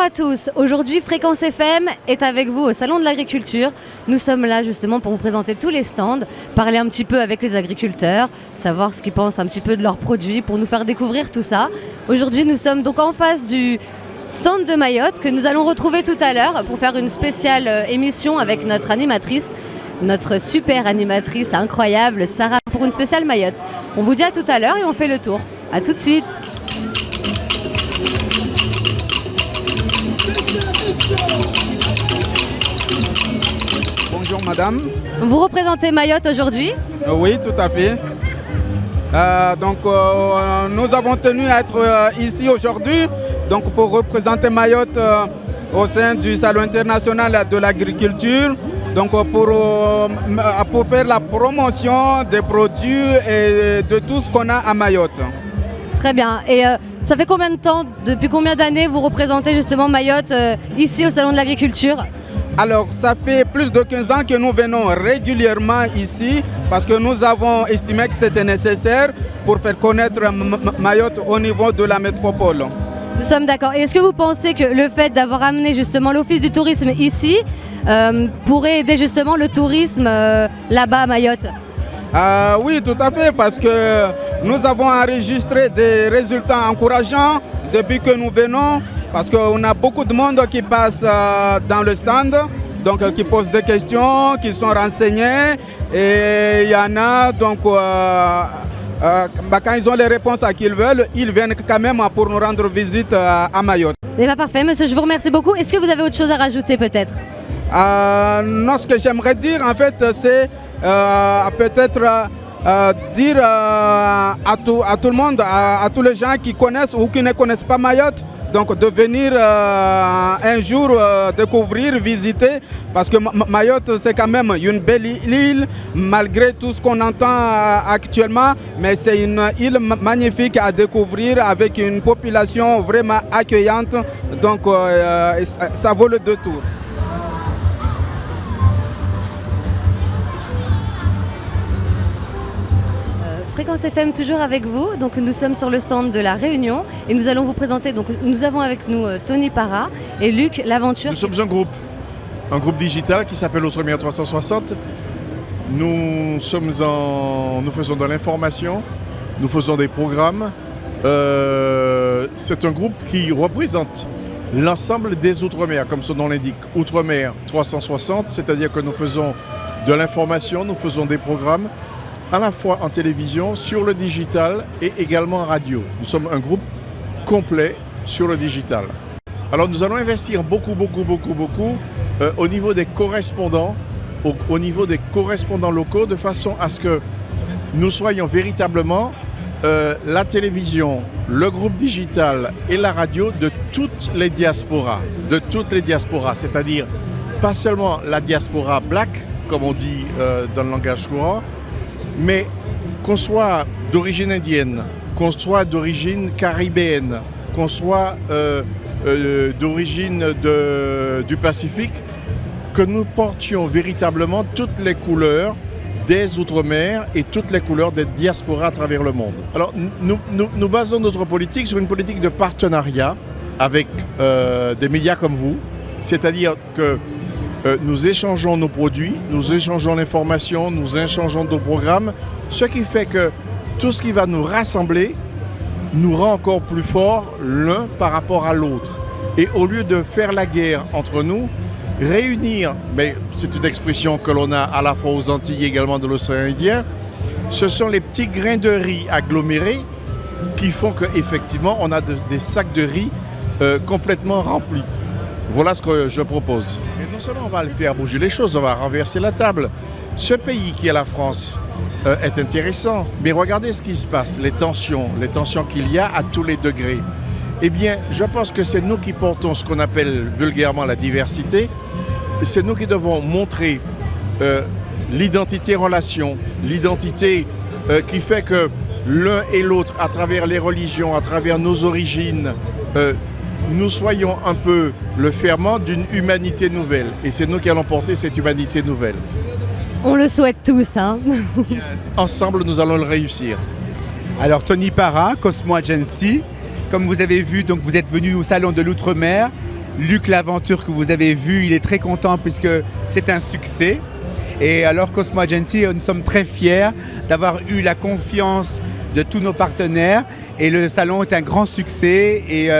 à tous, aujourd'hui Fréquence FM est avec vous au Salon de l'Agriculture. Nous sommes là justement pour vous présenter tous les stands, parler un petit peu avec les agriculteurs, savoir ce qu'ils pensent un petit peu de leurs produits pour nous faire découvrir tout ça. Aujourd'hui nous sommes donc en face du stand de Mayotte que nous allons retrouver tout à l'heure pour faire une spéciale émission avec notre animatrice, notre super animatrice incroyable Sarah pour une spéciale Mayotte. On vous dit à tout à l'heure et on fait le tour. A tout de suite. Bonjour madame. Vous représentez Mayotte aujourd'hui ? Oui, tout à fait. Nous avons tenu à être ici aujourd'hui pour représenter Mayotte au sein du Salon international de l'agriculture. Pour faire la promotion des produits et de tout ce qu'on a à Mayotte. Très bien. Et ça fait combien de temps, depuis combien d'années vous représentez justement Mayotte ici au Salon de l'Agriculture ? Alors, ça fait plus de 15 ans que nous venons régulièrement ici parce que nous avons estimé que c'était nécessaire pour faire connaître Mayotte au niveau de la métropole. Nous sommes d'accord. Et est-ce que vous pensez que le fait d'avoir amené justement l'Office du tourisme ici pourrait aider justement le tourisme là-bas à Mayotte ? Oui, tout à fait, parce que nous avons enregistré des résultats encourageants depuis que nous venons, parce qu'on a beaucoup de monde qui passe dans le stand, donc qui pose des questions, qui sont renseignés, et il y en a quand ils ont les réponses à qu'ils veulent, ils viennent quand même pour nous rendre visite à Mayotte. Parfait, monsieur, je vous remercie beaucoup. Est-ce que vous avez autre chose à rajouter peut-être ? Non, ce que j'aimerais dire en fait, c'est peut-être dire à tout le monde, à tous les gens qui connaissent ou qui ne connaissent pas Mayotte, donc de venir un jour découvrir, visiter, parce que Mayotte c'est quand même une belle île, malgré tout ce qu'on entend actuellement, mais c'est une île magnifique à découvrir avec une population vraiment accueillante, donc ça vaut le détour. Fréquence FM toujours avec vous, donc nous sommes sur le stand de La Réunion et nous allons vous présenter, donc nous avons avec nous Tony Para et Luc L'Aventure. Nous sommes un groupe digital qui s'appelle Outremer 360. Nous faisons de l'information, nous faisons des programmes. C'est un groupe qui représente l'ensemble des Outre-mer, comme son nom l'indique, Outremer 360, c'est-à-dire que nous faisons de l'information, nous faisons des programmes, à la fois en télévision, sur le digital et également en radio. Nous sommes un groupe complet sur le digital. Alors nous allons investir beaucoup au niveau des correspondants, au niveau des correspondants locaux, de façon à ce que nous soyons véritablement la télévision, le groupe digital et la radio de toutes les diasporas, c'est-à-dire pas seulement la diaspora black, comme on dit dans le langage courant, mais qu'on soit d'origine indienne, qu'on soit d'origine caribéenne, qu'on soit d'origine du Pacifique, que nous portions véritablement toutes les couleurs des Outre-mer et toutes les couleurs des diasporas à travers le monde. Alors nous basons notre politique sur une politique de partenariat avec des médias comme vous, c'est-à-dire que nous échangeons nos produits, nous échangeons l'information, nous échangeons nos programmes, ce qui fait que tout ce qui va nous rassembler nous rend encore plus forts l'un par rapport à l'autre. Et au lieu de faire la guerre entre nous, réunir, mais c'est une expression que l'on a à la fois aux Antilles et également de l'océan Indien, ce sont les petits grains de riz agglomérés qui font qu'effectivement on a des sacs de riz complètement remplis. Voilà ce que je propose. Et non seulement on va faire bouger les choses, on va renverser la table. Ce pays qui est la France est intéressant, mais regardez ce qui se passe, les tensions qu'il y a à tous les degrés. Eh bien, je pense que c'est nous qui portons ce qu'on appelle vulgairement la diversité. C'est nous qui devons montrer l'identité-relation, l'identité qui fait que l'un et l'autre, à travers les religions, à travers nos origines, nous soyons un peu le ferment d'une humanité nouvelle. Et c'est nous qui allons porter cette humanité nouvelle. On le souhaite tous, hein. Ensemble, nous allons le réussir. Alors, Tony Para, Cosmo Agency. Comme vous avez vu, donc, vous êtes venu au Salon de l'Outre-mer Luc L'Aventure que vous avez vu, il est très content puisque c'est un succès. Et alors Cosmo Agency, nous sommes très fiers d'avoir eu la confiance de tous nos partenaires. Et le salon est un grand succès et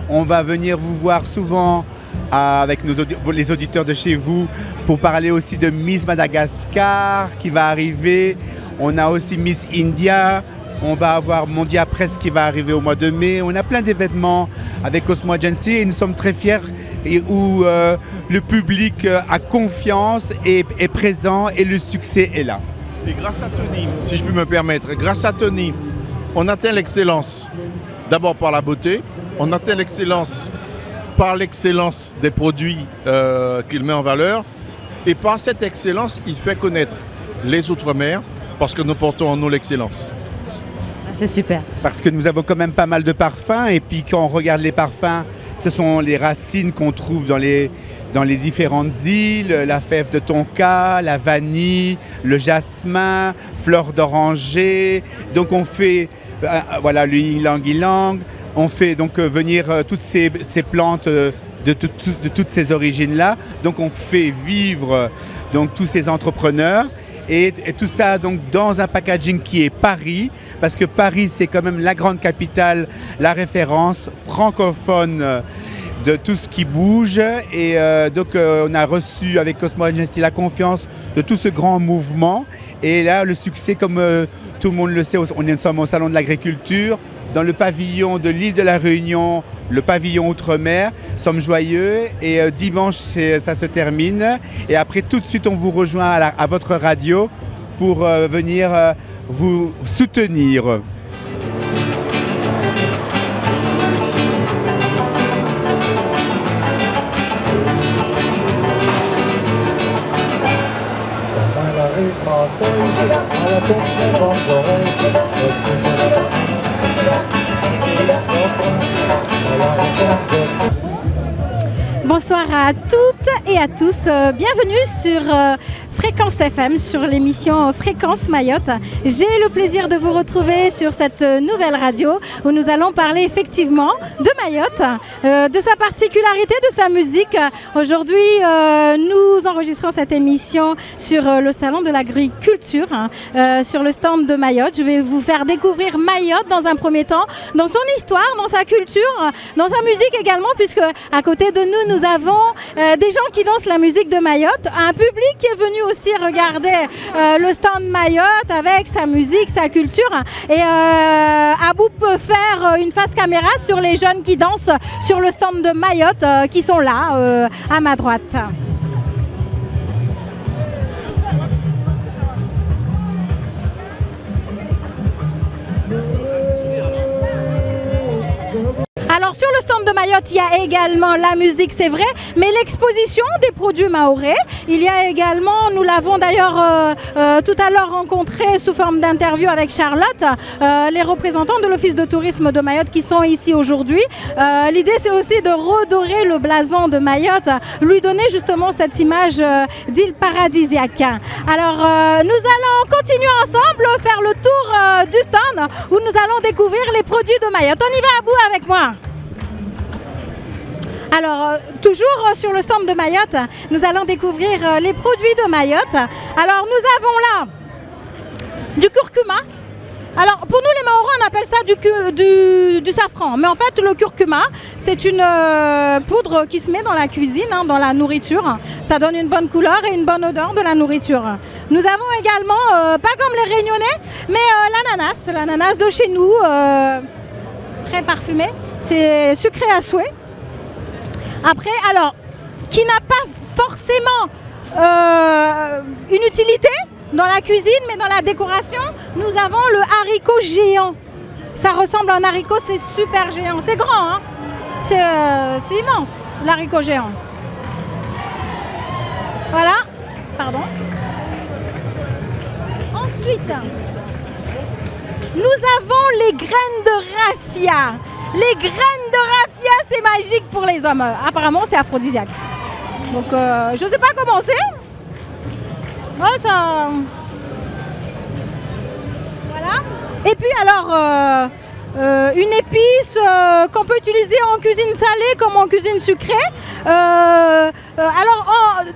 on va venir vous voir souvent avec les auditeurs de chez vous pour parler aussi de Miss Madagascar qui va arriver. On a aussi Miss India. On va avoir Mondia Press qui va arriver au mois de mai. On a plein d'événements avec Cosmo Agency et nous sommes très fiers et où le public a confiance et est présent et le succès est là. Et grâce à Tony, si je puis me permettre, grâce à Tony, on atteint l'excellence d'abord par la beauté, on atteint l'excellence par l'excellence des produits qu'il met en valeur et par cette excellence, il fait connaître les Outre-mer parce que nous portons en nous l'excellence. C'est super. Parce que nous avons quand même pas mal de parfums et puis quand on regarde les parfums, ce sont les racines qu'on trouve dans les différentes îles, la fève de tonka, la vanille, le jasmin, fleur d'oranger. Donc on fait voilà, le ylang-ylang. On fait donc venir toutes ces plantes de toutes ces origines-là. Donc on fait vivre donc, tous ces entrepreneurs. Et tout ça donc dans un packaging qui est Paris, parce que Paris c'est quand même la grande capitale, la référence francophone de tout ce qui bouge. Et donc on a reçu avec Cosmo Agency la confiance de tout ce grand mouvement. Et là le succès, comme tout le monde le sait, on sommes au Salon de l'Agriculture, dans le pavillon de l'île de la Réunion, le pavillon Outre-mer, sommes joyeux et dimanche ça se termine et après tout de suite on vous rejoint à votre radio pour venir vous soutenir. Bonsoir à toutes et à tous, bienvenue sur Fréquence FM, sur l'émission Fréquence Mayotte. J'ai le plaisir de vous retrouver sur cette nouvelle radio où nous allons parler effectivement de Mayotte, de sa particularité, de sa musique. Aujourd'hui, nous enregistrons cette émission sur le Salon de l'Agriculture, sur le stand de Mayotte. Je vais vous faire découvrir Mayotte dans un premier temps, dans son histoire, dans sa culture, dans sa musique également, puisque à côté de nous, nous avons des gens qui dansent la musique de Mayotte, un public qui est venu aussi regarder le stand Mayotte avec sa musique, sa culture. Et Abou peut faire une face caméra sur les jeunes qui dansent sur le stand de Mayotte qui sont là à ma droite. Alors sur le stand de Mayotte, il y a également la musique, c'est vrai, mais l'exposition des produits mahorais. Il y a également, nous l'avons d'ailleurs tout à l'heure rencontré sous forme d'interview avec Charlotte, les représentants de l'Office de tourisme de Mayotte qui sont ici aujourd'hui. L'idée c'est aussi de redorer le blason de Mayotte, lui donner justement cette image d'île paradisiaque. Alors nous allons continuer ensemble, faire le tour du stand où nous allons découvrir les produits de Mayotte. On y va à bout avec moi. Alors, toujours sur le stand de Mayotte, nous allons découvrir les produits de Mayotte. Alors, nous avons là du curcuma. Alors, pour nous les Mahorais, on appelle ça du safran. Mais en fait, le curcuma, c'est une poudre qui se met dans la cuisine, dans la nourriture. Ça donne une bonne couleur et une bonne odeur de la nourriture. Nous avons également, pas comme les Réunionnais, mais l'ananas de chez nous, très parfumé. C'est sucré à souhait. Après, alors, qui n'a pas forcément une utilité dans la cuisine, mais dans la décoration, nous avons le haricot géant. Ça ressemble à un haricot, c'est super géant. C'est grand, hein. C'est immense, l'haricot géant. Voilà, pardon. Ensuite, nous avons les graines de raffia. Les graines de raffia, c'est magique pour les hommes. Apparemment, c'est aphrodisiaque. Donc, je ne sais pas comment c'est. Ouais, ça... Voilà. Et puis alors, une épice qu'on peut utiliser en cuisine salée comme en cuisine sucrée.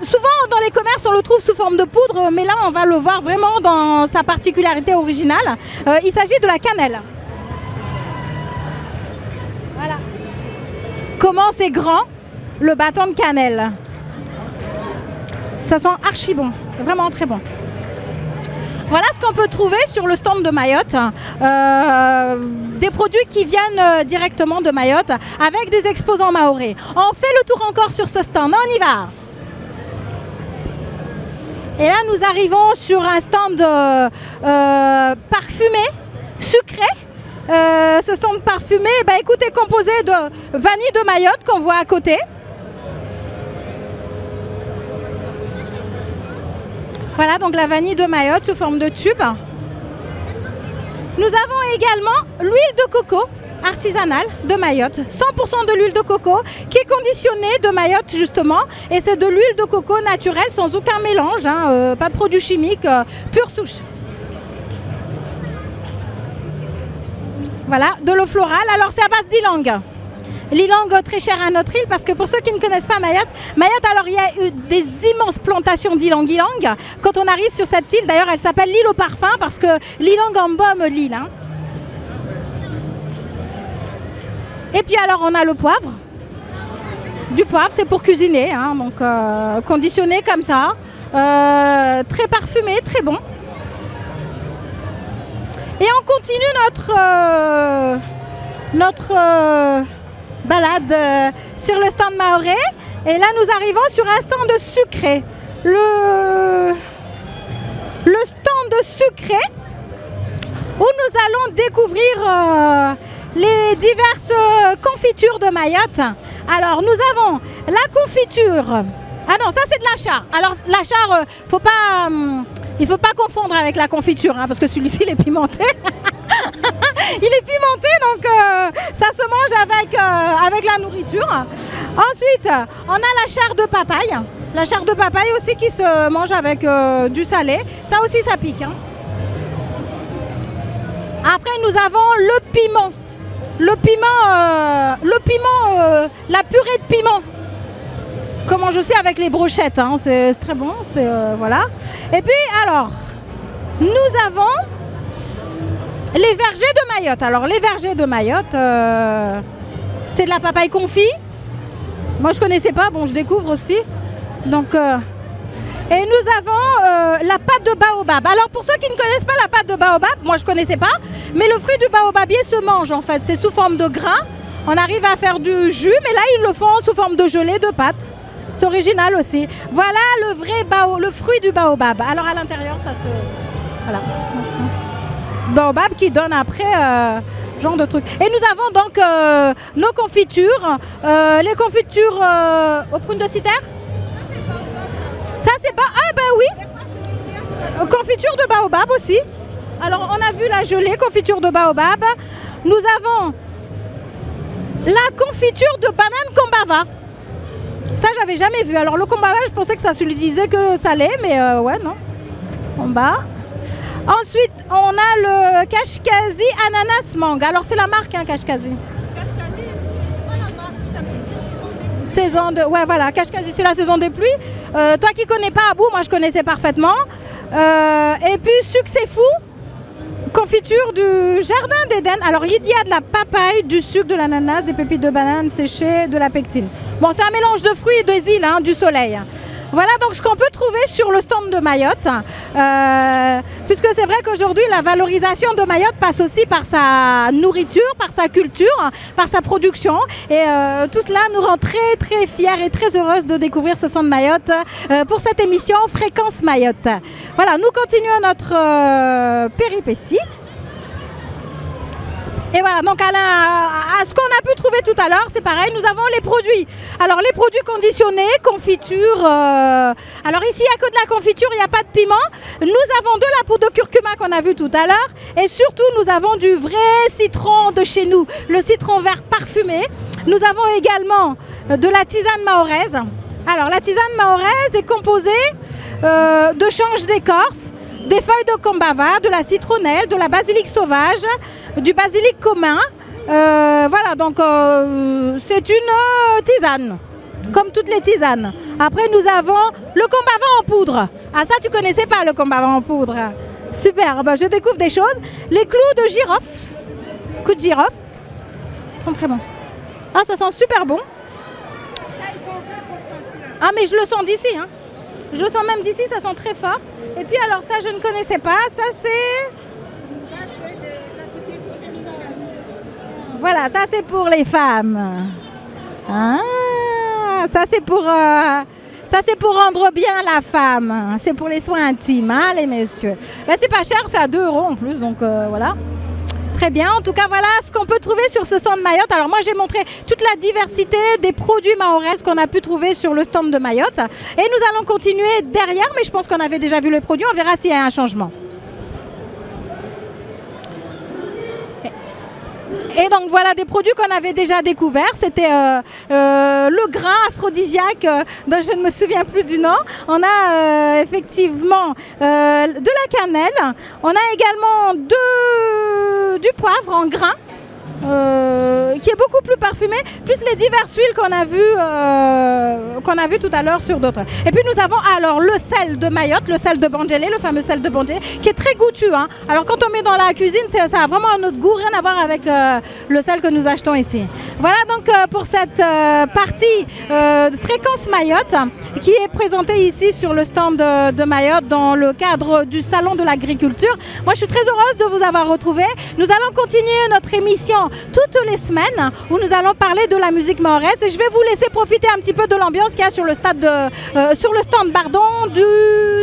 Souvent dans les commerces on le trouve sous forme de poudre, mais là on va le voir vraiment dans sa particularité originale. Il s'agit de la cannelle. Voilà. Comment c'est grand le bâton de cannelle. Ça sent archi bon, vraiment très bon. Voilà ce qu'on peut trouver sur le stand de Mayotte. Des produits qui viennent directement de Mayotte avec des exposants mahorais. On fait le tour encore sur ce stand, on y va. Et là nous arrivons sur un stand parfumé, sucré. Ce stand parfumé est composé de vanille de Mayotte qu'on voit à côté. Voilà donc la vanille de Mayotte sous forme de tube. Nous avons également l'huile de coco artisanale de Mayotte. 100% de l'huile de coco qui est conditionnée de Mayotte justement. Et c'est de l'huile de coco naturelle sans aucun mélange, pas de produits chimiques, pure souche. Voilà, de l'eau florale. Alors c'est à base d'ylang. L'ylang très cher à notre île parce que pour ceux qui ne connaissent pas Mayotte, alors il y a eu des immenses plantations d'ylang-ylang. Quand on arrive sur cette île, d'ailleurs elle s'appelle l'île au parfum parce que l'ylang embaume l'île. Et puis alors on a le poivre. Du poivre c'est pour cuisiner, donc conditionné comme ça. Très parfumé, très bon. Et on continue notre balade sur le stand mahorais. Et là, nous arrivons sur un stand sucré. Le stand sucré où nous allons découvrir les diverses confitures de Mayotte. Alors, nous avons la confiture. Ah non, ça c'est de l'achar. Alors, l'achar, il ne faut pas confondre avec la confiture, parce que celui-ci, il est pimenté. Il est pimenté, donc ça se mange avec la nourriture. Ensuite, on a l'achar de papaye. L'achar de papaye aussi qui se mange avec du salé. Ça aussi, ça pique. Après, nous avons le piment. La purée de piment. Comment je sais avec les brochettes, c'est très bon. Voilà. Et puis, alors, nous avons les vergers de Mayotte. Alors, les vergers de Mayotte, c'est de la papaye confit. Moi, je ne connaissais pas. Bon, je découvre aussi. Donc, et nous avons la pâte de baobab. Alors, pour ceux qui ne connaissent pas la pâte de baobab, moi, je ne connaissais pas. Mais le fruit du baobabier se mange, en fait. C'est sous forme de grain. On arrive à faire du jus, mais là, ils le font sous forme de gelée de pâte. C'est original aussi. Voilà le fruit du baobab. Alors, à l'intérieur, ça se... Voilà. Baobab qui donne après genre de trucs. Et nous avons donc nos confitures. Les confitures aux prunes de citer. Ça c'est pas... Ah ben oui. Confiture de baobab aussi. Alors on a vu la gelée, confiture de baobab. Nous avons la confiture de banane kombava. Ça j'avais jamais vu. Alors le kombava je pensais que ça se lui disait que salé, mais ouais non. En bas. Ensuite, on a le Kashkazi ananas mangue. Alors, c'est la marque, Kashkazi. Kashkazi, c'est quoi la marque? Saison de... Ouais, voilà, Kashkazi, c'est la saison des pluies. Toi qui ne connais pas Abou, moi je connaissais parfaitement. Et puis, succès fou, confiture du jardin d'Éden. Alors, il y a de la papaye, du sucre, de l'ananas, des pépites de banane séchées, de la pectine. Bon, c'est un mélange de fruits et des îles, du soleil. Voilà donc ce qu'on peut trouver sur le stand de Mayotte, puisque c'est vrai qu'aujourd'hui la valorisation de Mayotte passe aussi par sa nourriture, par sa culture, par sa production, et tout cela nous rend très très fiers et très heureuses de découvrir ce stand de Mayotte pour cette émission Fréquence Mayotte. Voilà, nous continuons notre péripétie. Et voilà, donc à ce qu'on a pu trouver tout à l'heure, c'est pareil, nous avons les produits. Alors les produits conditionnés, confiture. Alors ici, il n'y a que de la confiture, il n'y a pas de piment. Nous avons de la poudre de curcuma qu'on a vu tout à l'heure. Et surtout, nous avons du vrai citron de chez nous, le citron vert parfumé. Nous avons également de la tisane mahoraise. Alors la tisane mahoraise est composée de change d'écorce, des feuilles de kombava, de la citronnelle, de la basilic sauvage, du basilic commun. Voilà, donc c'est une tisane, comme toutes les tisanes. Après, nous avons le combavant en poudre. Ah, ça, tu connaissais pas le combavant en poudre. Super, je découvre des choses. Les clous de girofle, coups de girofle, ils sont très bons. Ah, ça sent super bon. Ah, mais je le sens d'ici, hein. Je le sens même d'ici, ça sent très fort. Et puis alors ça, je ne connaissais pas. Ça, c'est des antibiotiques féminins. Voilà, ça, c'est pour les femmes. Ah, ça, c'est pour rendre bien la femme. C'est pour les soins intimes, hein, les messieurs. Ben, c'est pas cher, c'est à 2 € en plus, donc voilà. Très bien, en tout cas voilà ce qu'on peut trouver sur ce stand Mayotte. Alors moi j'ai montré toute la diversité des produits mahorais qu'on a pu trouver sur le stand de Mayotte. Et nous allons continuer derrière, mais je pense qu'on avait déjà vu les produits, on verra s'il y a un changement. Et donc voilà des produits qu'on avait déjà découverts. C'était le grain aphrodisiaque dont je ne me souviens plus du nom. On a effectivement de la cannelle. On a également du poivre en grains. Qui est beaucoup plus parfumé, plus les diverses huiles qu'on a vu tout à l'heure sur d'autres. Et puis nous avons alors le sel de Mayotte, le sel de Bandjelé, le fameux sel de Bandjelé, qui est très goûteux, hein. Alors quand on met dans la cuisine, ça a vraiment un autre goût, rien à voir avec le sel que nous achetons ici. Voilà donc pour cette partie de Fréquence Mayotte qui est présentée ici sur le stand de Mayotte dans le cadre du Salon de l'Agriculture. Moi je suis très heureuse de vous avoir retrouvés. Nous allons continuer notre émission toutes les semaines où nous allons parler de la musique mahoraise et je vais vous laisser profiter un petit peu de l'ambiance qu'il y a sur le stand du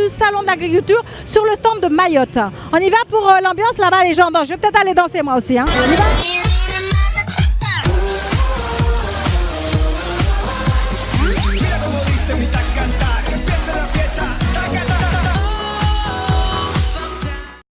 Salon de l'Agriculture, sur le stand de Mayotte. On y va pour l'ambiance là-bas les gens. Je vais peut-être aller danser moi aussi, hein. On y va ?